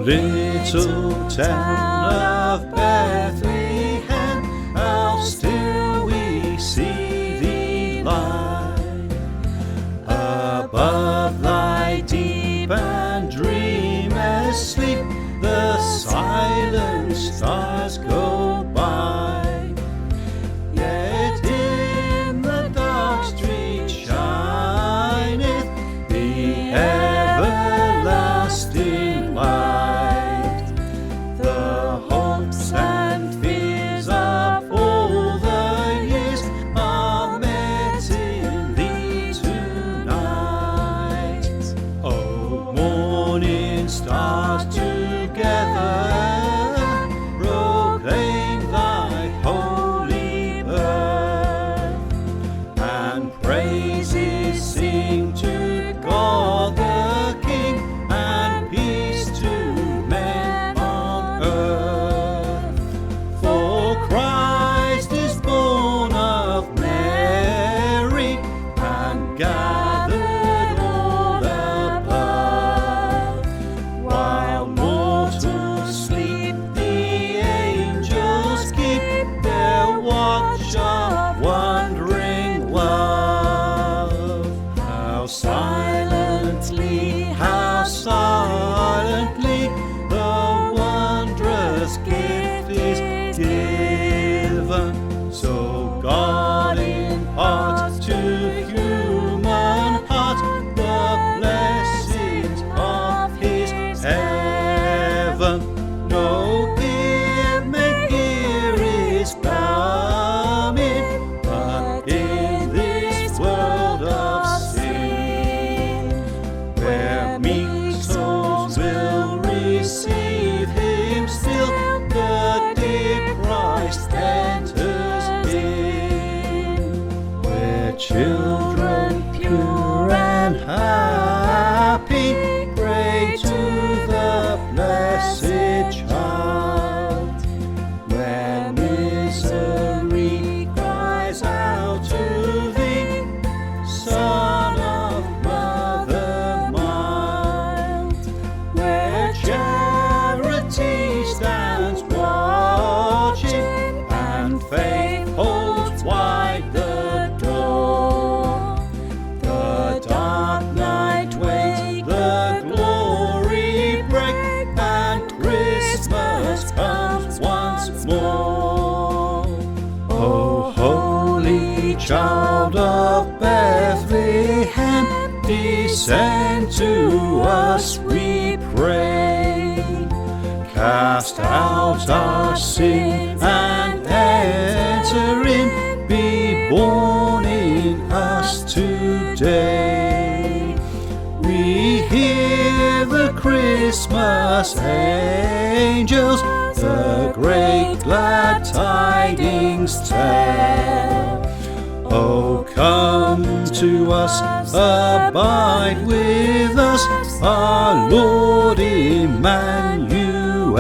little town of Bethlehem, how still we see thee lie. Above thy deep and dreamless sleep, the silent stars go by. Yet in the dark street shineth the everlasting light. The hopes and fears of all the years are met in thee tonight. O morning stars together, proclaim thy holy birth, and praises sing to God the King, and peace to men on earth. For Christ is born of Mary, and gathered all above. While mortals sleep, the angels keep their watch of wondering love. How silently the wondrous gift is given. So God imparts to human heart the blessings of his heaven. No gimmick is coming, but in this world of sin, where meek souls will receive him still, the dear Christ enters in. Where children pure and happy pray to the blessed child. When misery cries out to thee, Son of Mother mild. Where charity stands watching, and faith holds wide the door. The dark night waits, the glory break, and Christmas comes once more. O holy child of Bethlehem, descend to us, we pray. Cast out our sin and enter in, be born in us today. We hear the Christmas angels the great glad tidings tell. Oh, come to us, abide with us, our Lord Emmanuel.